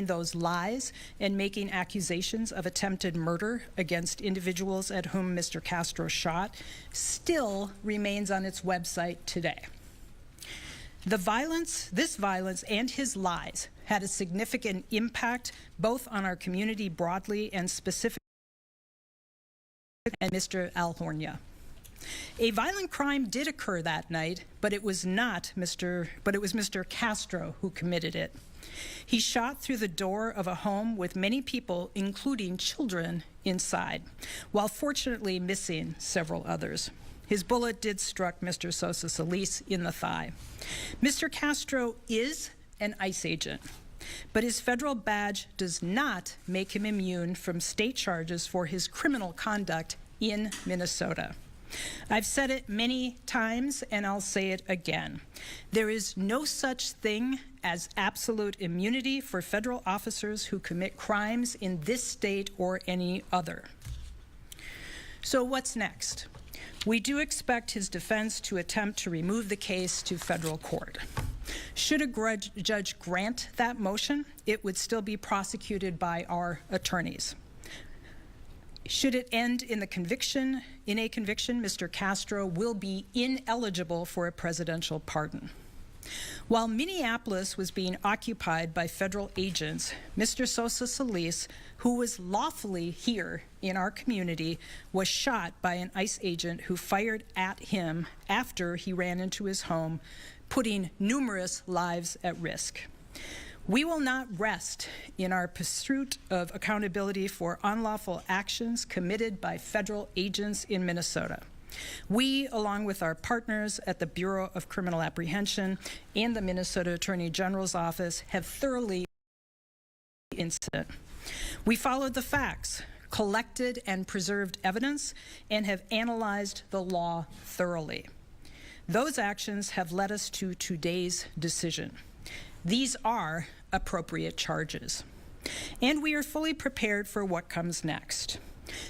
those lies and making accusations of attempted murder against individuals at whom Mr. Castro shot still remains on its website today. This violence and his lies had a significant impact both on our community broadly and specifically and Mr. Alhornia. A violent crime did occur that night, but it was Mr. Castro who committed it. He shot through the door of a home with many people, including children, inside, while fortunately missing several others. His bullet did struck Mr. Sosa-Celis in the thigh. Mr. Castro is an ICE agent, but his federal badge does not make him immune from state charges for his criminal conduct in Minnesota. I've said it many times, and I'll say it again. There is no such thing as absolute immunity for federal officers who commit crimes in this state or any other. So what's next? We do expect his defense to attempt to remove the case to federal court. Should a judge grant that motion, it would still be prosecuted by our attorneys. Should it end in a conviction, Mr. Castro will be ineligible for a presidential pardon. While Minneapolis was being occupied by federal agents, Mr. Sosa-Celis, who was lawfully here in our community, was shot by an ICE agent who fired at him after he ran into his home, putting numerous lives at risk. We will not rest in our pursuit of accountability for unlawful actions committed by federal agents in Minnesota. We, along with our partners at the Bureau of Criminal Apprehension and the Minnesota Attorney General's Office, have thoroughly the incident. We followed the facts, collected and preserved evidence, and have analyzed the law thoroughly. Those actions have led us to today's decision. These are appropriate charges, and we are fully prepared for what comes next.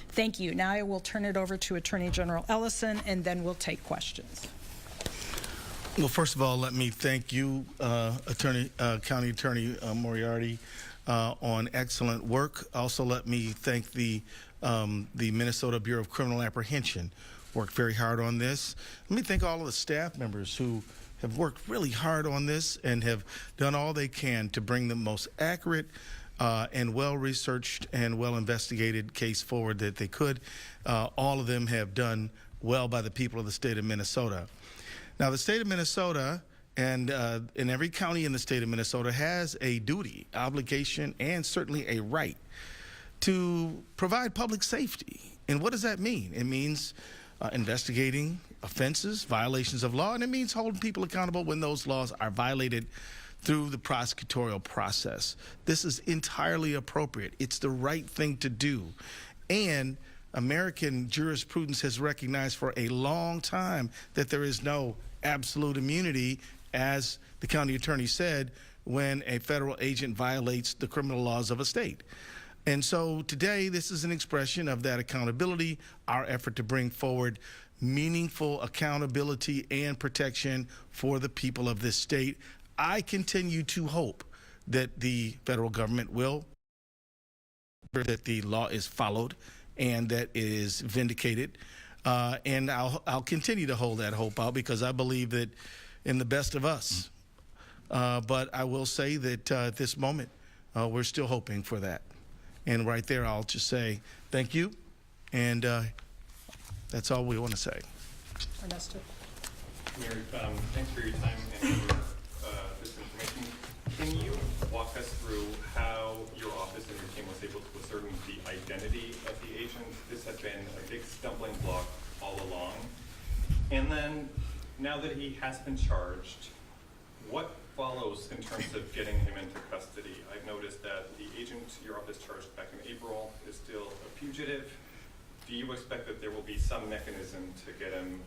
Thank you. Now I will turn it over to Attorney General Ellison, and then we'll take questions. Well, first of all, let me thank you, County Attorney Moriarty, on excellent work. Also, let me thank the Minnesota Bureau of Criminal Apprehension. Worked very hard on this. Let me thank all of the staff members who have worked really hard on this and have done all they can to bring the most accurate and well-researched and well-investigated case forward that they could. All of them have done well by the people of the state of Minnesota. Now, the state of Minnesota and in every county in the state of Minnesota has a duty, obligation, and certainly a right to provide public safety. And what does that mean? It means investigating offenses, violations of law, and it means holding people accountable when those laws are violated through the prosecutorial process. This is entirely appropriate. It's the right thing to do. And American jurisprudence has recognized for a long time that there is no absolute immunity, as the county attorney said, when a federal agent violates the criminal laws of a state. And so today, this is an expression of that accountability, our effort to bring forward meaningful accountability and protection for the people of this state. I continue to hope that the federal government will, that the law is followed and that it is vindicated. And I'll continue to hold that hope out because I believe that in the best of us. But I will say that at this moment, we're still hoping for that. And right there, I'll just say thank you, and that's all we want to say. Ernesto. Mayor, thanks for your time and for this information. Can you walk us through how your office and your team was able to ascertain the identity of the agent? This has been a big stumbling block all along. And then, now that he has been charged, what follows in terms of getting him into custody? I've noticed that the agent your office charged back in April is still a fugitive. Do you expect that there will be some mechanism to get him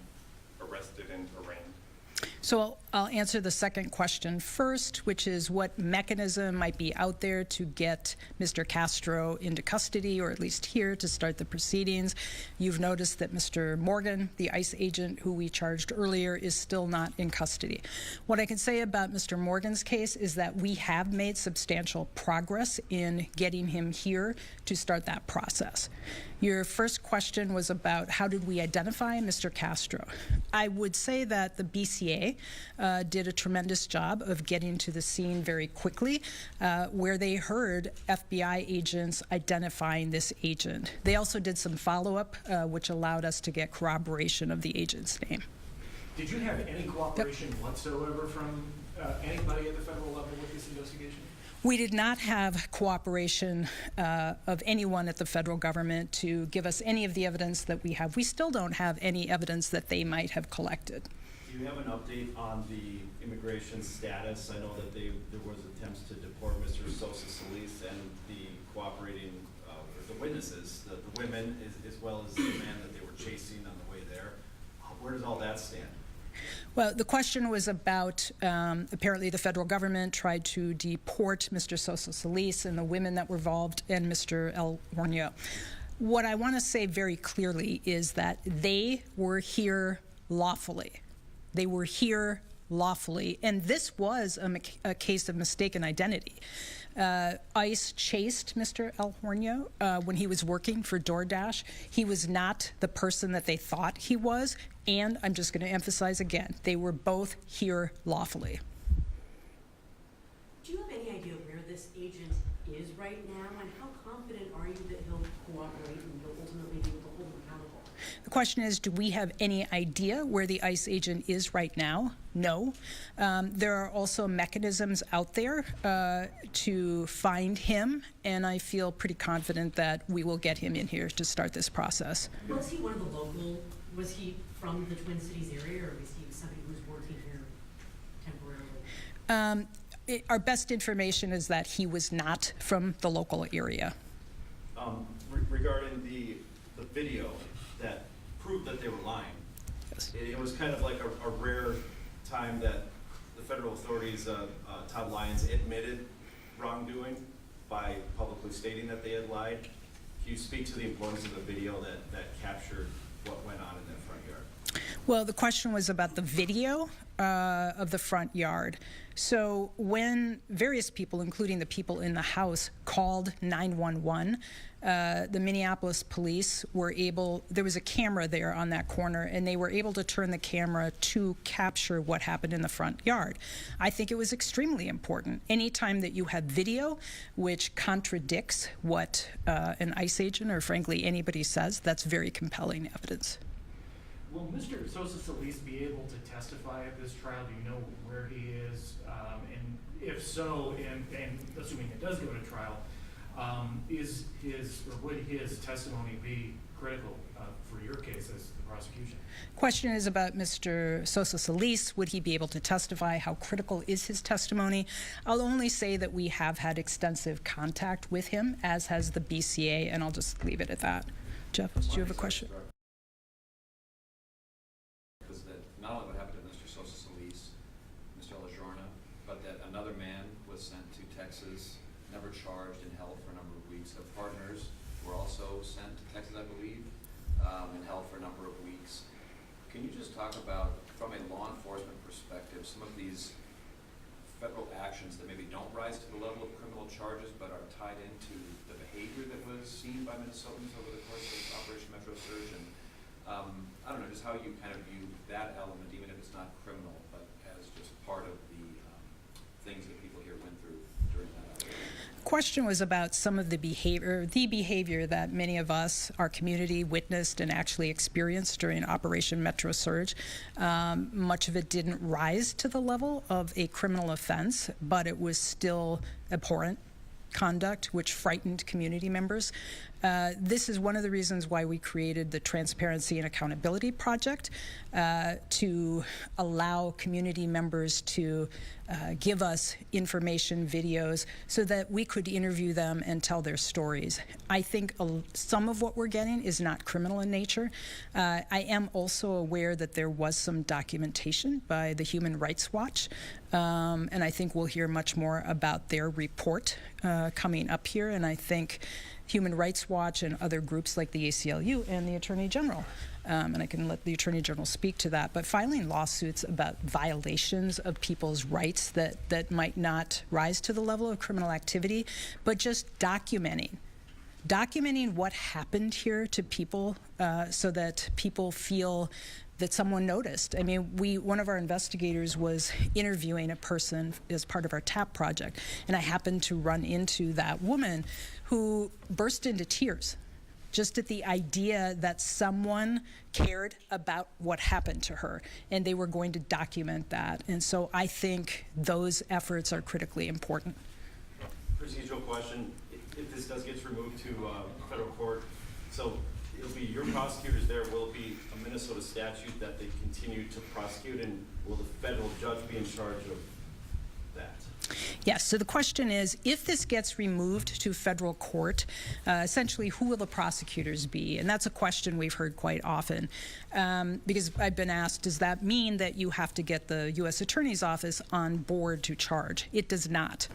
arrested and arraigned? So I'll answer the second question first, which is what mechanism might be out there to get Mr. Castro into custody, or at least here to start the proceedings. You've noticed that Mr. Morgan, the ICE agent who we charged earlier, is still not in custody. What I can say about Mr. Morgan's case is that we have made substantial progress in getting him here to start that process. Your first question was about how did we identify Mr. Castro. I would say that the BCA did a tremendous job of getting to the scene very quickly, where they heard FBI agents identifying this agent. They also did some follow-up, which allowed us to get corroboration of the agent's name. Did you have any cooperation whatsoever from anybody at the federal level with this investigation? We did not have cooperation of anyone at the federal government to give us any of the evidence that we have. We still don't have any evidence that they might have collected. Do you have an update on the immigration status? I know that there was attempts to deport Mr. Sosa-Celis and the cooperating, the witnesses, the women, as well as the man that they were chasing on the way there. Where does all that stand? Well, the question was about apparently the federal government tried to deport Mr. Sosa-Celis and the women that were involved and Mr. El Hornio. What I want to say very clearly is that they were here lawfully. They were here lawfully, and this was a case of mistaken identity. ICE chased Mr. El Hornio when he was working for DoorDash. He was not the person that they thought he was, and I'm just going to emphasize again, they were both here lawfully. Do you have any idea where this agent is right now, and how confident are you that he'll cooperate and you'll ultimately be able to hold him accountable? The question is, do we have any idea where the ICE agent is right now? No. There are also mechanisms out there to find him, and I feel pretty confident that we will get him in here to start this process. Was he one of the local, was he from the Twin Cities area, or was he somebody who's working here temporarily? Our best information is that he was not from the local area. Regarding the video that proved that they were lying, Yes. it was kind of like a rare time that the federal authorities, Todd Lyons, admitted wrongdoing by publicly stating that they had lied. Can you speak to the importance of the video that captured what went on in that front yard? Well, the question was about the video of the front yard. So when various people, including the people in the house, called 911, the Minneapolis police were able, there was a camera there on that corner, and they were able to turn the camera to capture what happened in the front yard. I think it was extremely important. Anytime that you have video which contradicts what an ICE agent or frankly anybody says, that's very compelling evidence. Will Mr. Sosa-Celis be able to testify at this trial? Do you know where he is? And if so, and assuming it does go to trial, would his testimony be critical for your case as the prosecution? Question is about Mr. Sosa-Celis. Would he be able to testify? How critical is his testimony? I'll only say that we have had extensive contact with him, as has the BCA, and I'll just leave it at that. Jeff, do you have a question? Was that not only what happened to Mr. Sosa-Celis, Mr. Lajorna, but that another man was sent to Texas, never charged and held for a number of weeks. The partners were also sent to Texas, I believe, and held for a number of weeks. Can you just talk about, from a law enforcement perspective, some of these federal actions that maybe don't rise to the level of criminal charges but are tied into the behavior that was seen by Minnesotans over the course of Operation Metro Surge? And I don't know, just how you kind of view that element, even if it's not criminal, but as just part of the things that people here went through during that operation. Question was about some of the behavior that many of us, our community, witnessed and actually experienced during Operation Metro Surge. Much of it didn't rise to the level of a criminal offense, but it was still abhorrent conduct which frightened community members. This is one of the reasons why we created the Transparency and Accountability Project, to allow community members to give us information, videos, so that we could interview them and tell their stories. I think some of what we're getting is not criminal in nature. I am also aware that there was some documentation by the Human Rights Watch, and I think we'll hear much more about their report coming up here, and I think Human Rights Watch and other groups like the ACLU and the Attorney General. And I can let the Attorney General speak to that. But filing lawsuits about violations of people's rights that might not rise to the level of criminal activity, but just documenting what happened here to people so that people feel that someone noticed. I mean, one of our investigators was interviewing a person as part of our TAP project, and I happened to run into that woman who burst into tears just at the idea that someone cared about what happened to her, and they were going to document that. And so I think those efforts are critically important. Procedural question, if this does get removed to federal court, so it'll be your prosecutors there, will it be a Minnesota statute that they continue to prosecute, and will the federal judge be in charge of that? Yes, so the question is, if this gets removed to federal court, essentially who will the prosecutors be? And that's a question we've heard quite often, because I've been asked, does that mean that you have to get the U.S. Attorney's Office on board to charge? It does not.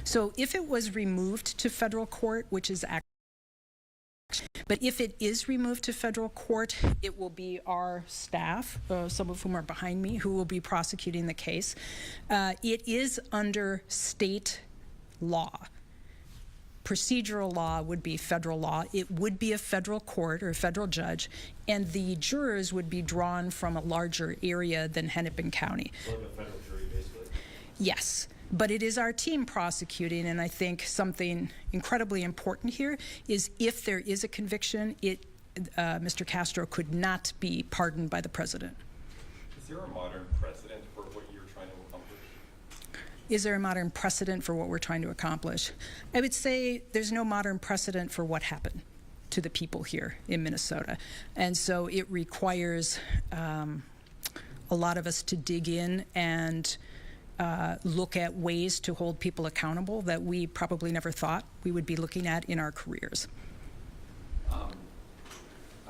So if it was removed to federal court, which is actually, but if it is removed to federal court, it will be our staff, some of whom are behind me, who will be prosecuting the case. It is under state law. Procedural law would be federal law. It would be a federal court or a federal judge, and the jurors would be drawn from a larger area than Hennepin County. Like a federal jury, basically? Yes. But it is our team prosecuting, and I think something incredibly important here is if there is a conviction, Mr. Castro could not be pardoned by the president. Is there a modern precedent for what you're trying to accomplish? Is there a modern precedent for what we're trying to accomplish? I would say there's no modern precedent for what happened to the people here in Minnesota. And so it requires a lot of us to dig in and look at ways to hold people accountable that we probably never thought we would be looking at in our careers. I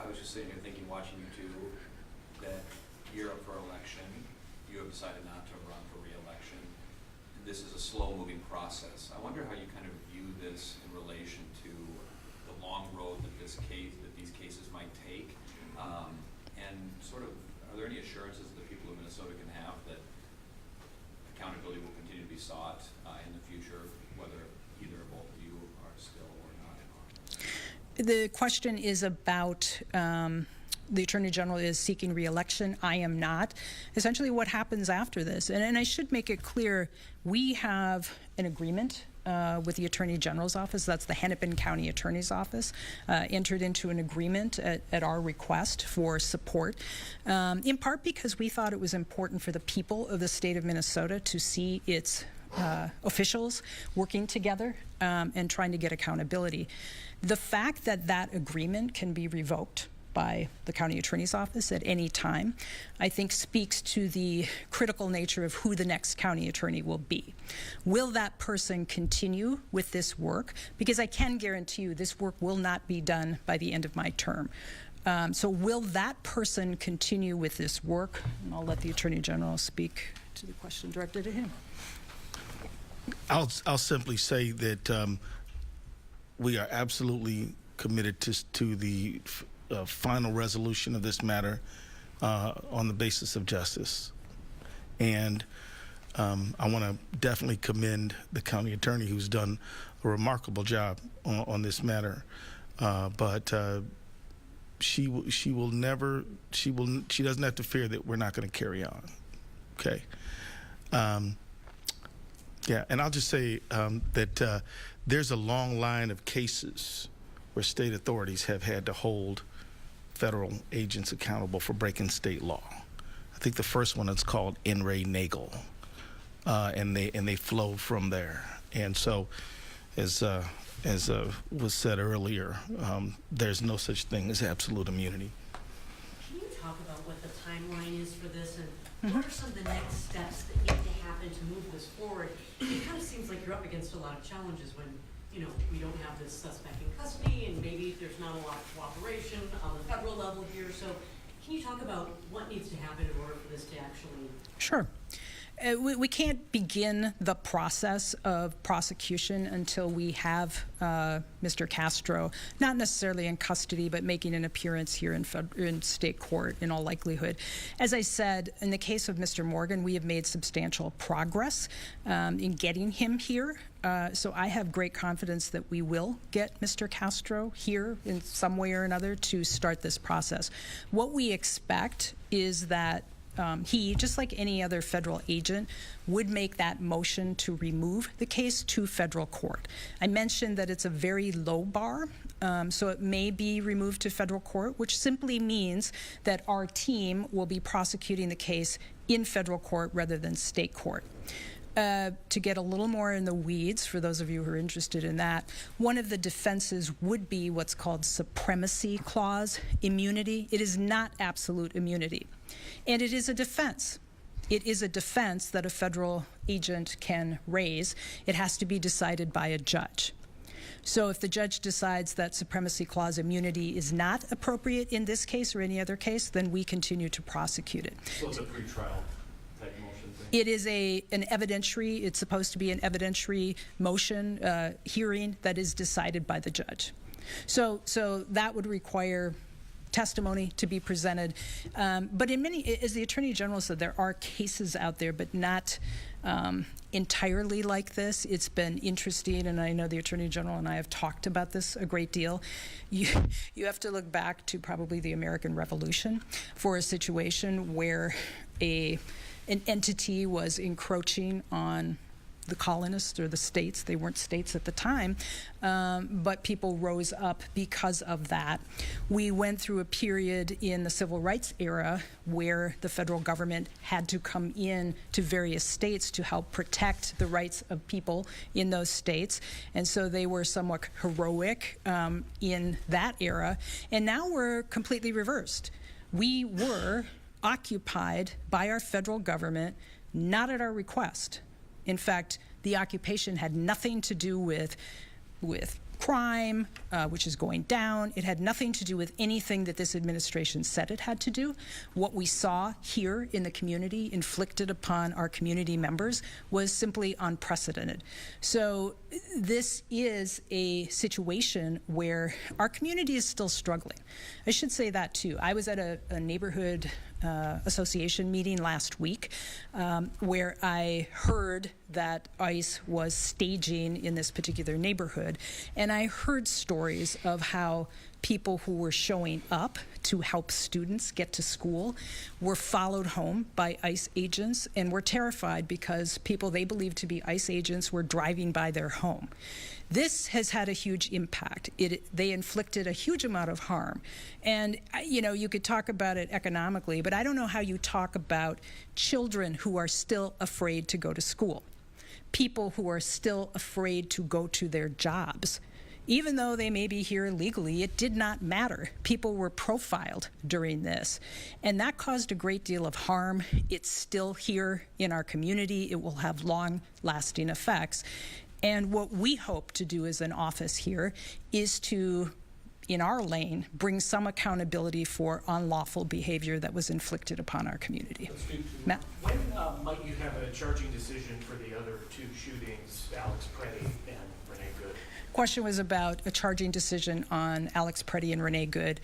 was just sitting here thinking, watching you two, that you're up for election. You have decided not to run for re-election. This is a slow-moving process. I wonder how you kind of view this in relation to the long road that these cases might take, and sort of, are there any assurances that the people of Minnesota can have that accountability will continue to be sought in the future, whether either or both of you are still or not in office? The question is about the Attorney General is seeking re-election. I am not. Essentially what happens after this, and I should make it clear, we have an agreement with the Attorney General's office, that's the Hennepin County Attorney's Office, entered into an agreement at our request for support, in part because we thought it was important for the people of the state of Minnesota to see its officials working together and trying to get accountability. The fact that that agreement can be revoked by the county attorney's office at any time, I think speaks to the critical nature of who the next county attorney will be. Will that person continue with this work? Because I can guarantee you this work will not be done by the end of my term. So will that person continue with this work? And I'll let the Attorney General speak to the question directed at him. I'll simply say that we are absolutely committed to the final resolution of this matter on the basis of justice. And I want to definitely commend the county attorney who's done a remarkable job on this matter. But she doesn't have to fear that we're not going to carry on. Okay. Yeah, and I'll just say that there's a long line of cases where state authorities have had to hold federal agents accountable for breaking state law. I think the first one is called N. Ray Nagel, and they flow from there. And so, as was said earlier, there's no such thing as absolute immunity. Can you talk about what the timeline is for this, and what are some of the next steps that need to happen happen to move this forward, it kind of seems like you're up against a lot of challenges when, you know, we don't have this suspect in custody and maybe there's not a lot of cooperation on the federal level here. So can you talk about what needs to happen in order for this to actually... Sure. We can't begin the process of prosecution until we have Mr. Castro, not necessarily in custody, but making an appearance here in state court in all likelihood. As I said, in the case of Mr. Morgan, we have made substantial progress in getting him here. So I have great confidence that we will get Mr. Castro here in some way or another to start this process. What we expect is that he, just like any other federal agent, would make that motion to remove the case to federal court. I mentioned that it's a very low bar, so it may be removed to federal court, which simply means that our team will be prosecuting the case in federal court rather than state court. To get a little more in the weeds, for those of you who are interested in that, one of the defenses would be what's called supremacy clause immunity. It is not absolute immunity. And it is a defense. It is a defense that a federal agent can raise. It has to be decided by a judge. So if the judge decides that supremacy clause immunity is not appropriate in this case or any other case, then we continue to prosecute it. So it's a pretrial type motion thing? It is an evidentiary, it's supposed to be an evidentiary motion hearing that is decided by the judge. So that would require testimony to be presented. But in many, as the Attorney General said, there are cases out there, but not entirely like this. It's been interesting, and I know the Attorney General and I have talked about this a great deal. You have to look back to probably the American Revolution for a situation where an entity was encroaching on the colonists or the states. They weren't states at the time, but people rose up because of that. We went through a period in the civil rights era where the federal government had to come in to various states to help protect the rights of people in those states, and so they were somewhat heroic in that era. And now we're completely reversed. We were occupied by our federal government, not at our request. In fact, the occupation had nothing to do with crime, which is going down. It had nothing to do with anything that this administration said it had to do. What we saw here in the community inflicted upon our community members was simply unprecedented. So this is a situation where our community is still struggling. I should say that too. I was at a neighborhood association meeting last week where I heard that ICE was staging in this particular neighborhood, and I heard stories of how people who were showing up to help students get to school were followed home by ICE agents and were terrified because people they believed to be ICE agents were driving by their home. This has had a huge impact. They inflicted a huge amount of harm. And, you know, you could talk about it economically, but I don't know how you talk about children who are still afraid to go to school, people who are still afraid to go to their jobs. Even though they may be here illegally, it did not matter. People were profiled during this, and that caused a great deal of harm. It's still here in our community. It will have long-lasting effects. And what we hope to do as an office here is to, in our lane, bring some accountability for unlawful behavior that was inflicted upon our community. Matt? When might you have a charging decision for the other two shootings, Alex Preddy and Renee Good? Question was about a charging decision on Alex Preddy and Renee Good.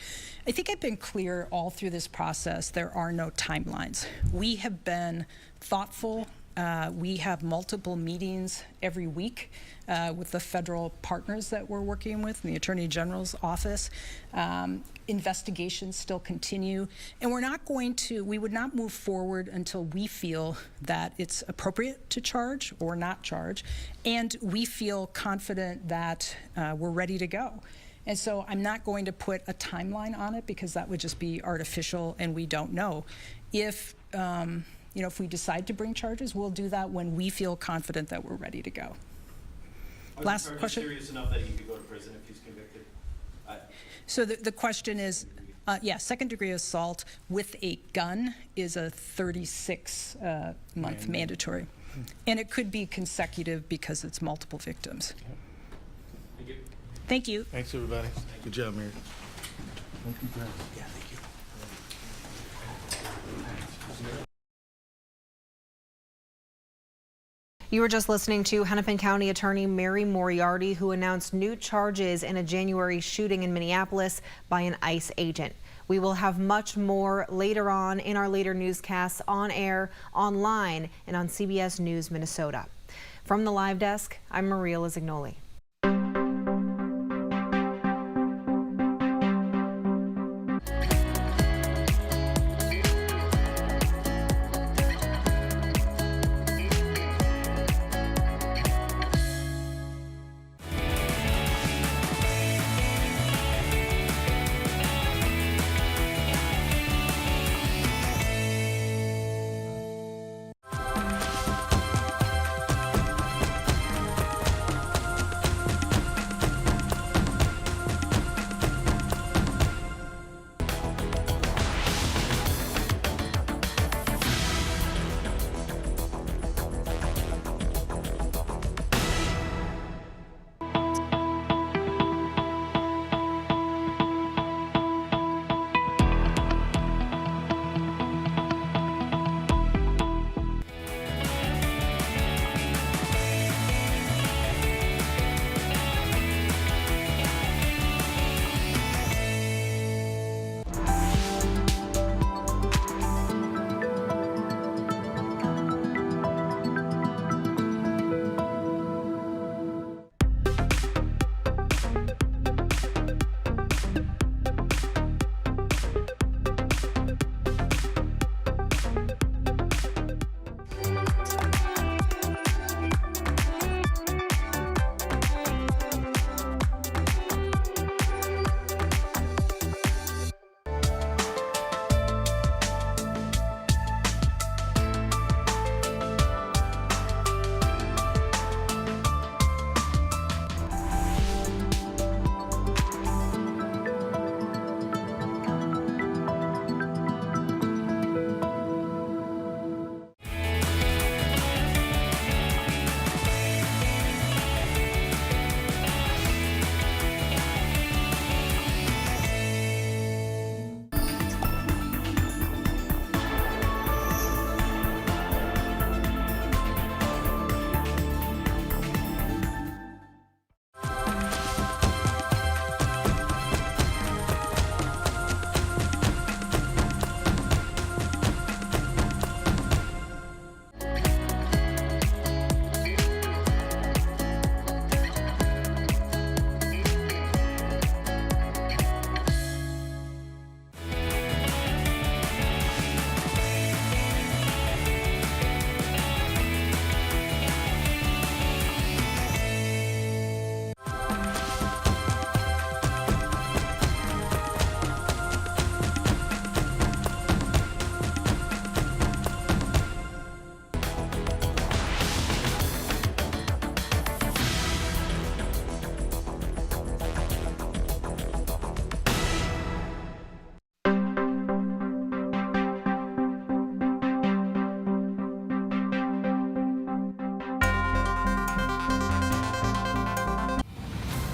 I think I've been clear all through this process. There are no timelines. We have been thoughtful. We have multiple meetings every week with the federal partners that we're working with in the Attorney General's office. Investigations still continue, and we would not move forward until we feel that it's appropriate to charge or not charge, and we feel confident that we're ready to go. And so I'm not going to put a timeline on it because that would just be artificial, and we don't know. If we decide to bring charges, we'll do that when we feel confident that we're ready to go. Last question. Are you serious enough that he could go to prison if he's convicted? So the question is, second-degree assault with a gun is a 36-month mandatory. And it could be consecutive because it's multiple victims. Thank you. Thank you. Thanks, everybody. Good job, Mary. Yeah, thank you. You were just listening to Hennepin County Attorney Mary Moriarty, who announced new charges in a January shooting in Minneapolis by an ICE agent. We will have much more later on in our later newscasts, on air, online, and on CBS News Minnesota. From the live desk, I'm Maria Lizignoli.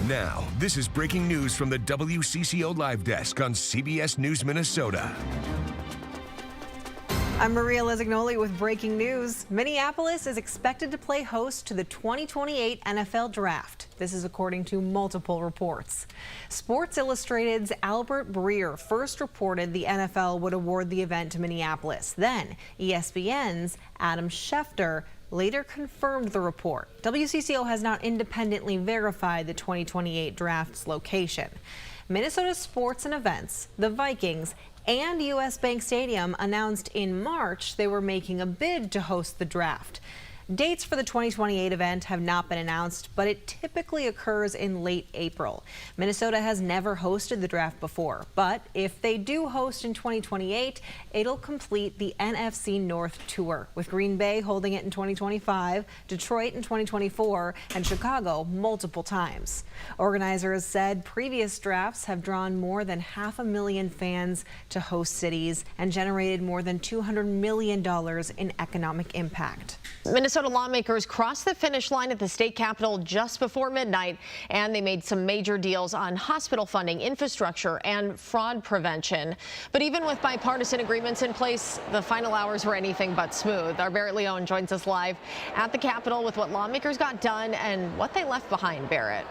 Now, this is breaking news from the WCCO Live Desk on CBS News Minnesota. I'm Maria Lizignoli with breaking news. Minneapolis is expected to play host to the 2028 NFL Draft. This is according to multiple reports. Sports Illustrated's Albert Breer first reported the NFL would award the event to Minneapolis. Then ESPN's Adam Schefter later confirmed the report. WCCO has not independently verified the 2028 draft's location. Minnesota Sports and Events, the Vikings, and U.S. Bank Stadium announced in March they were making a bid to host the draft. Dates for the 2028 event have not been announced, but it typically occurs in late April. Minnesota has never hosted the draft before, but if they do host in 2028, it'll complete the NFC North Tour, with Green Bay holding it in 2025, Detroit in 2024, and Chicago multiple times. Organizers said previous drafts have drawn more than 500,000 fans to host cities and generated more than $200 million in economic impact. Minnesota Minnesota lawmakers crossed the finish line at the state capitol just before midnight, and they made some major deals on hospital funding, infrastructure, and fraud prevention. But even with bipartisan agreements in place, the final hours were anything but smooth. Our Barrett Leone joins us live at the Capitol with what lawmakers got done and what they left behind. Barrett.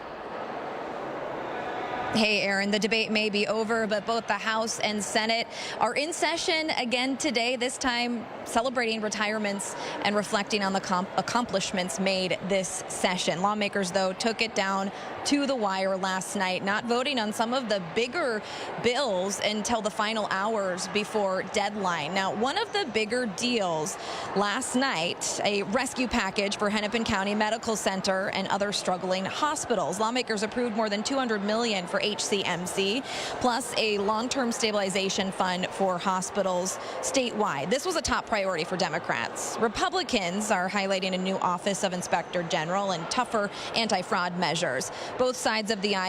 Hey, Aaron, the debate may be over, but both the House and Senate are in session again today, this time celebrating retirements and reflecting on the accomplishments made this session. Lawmakers, though, took it down to the wire last night, not voting on some of the bigger bills until the final hours before deadline. Now, one of the bigger deals last night, a rescue package for Hennepin County Medical Center and other struggling hospitals. Lawmakers approved more than $200 million for HCMC, plus a long-term stabilization fund for hospitals statewide. This was a top priority for Democrats. Republicans are highlighting a new Office of Inspector General and tougher anti-fraud measures. Both sides of the aisle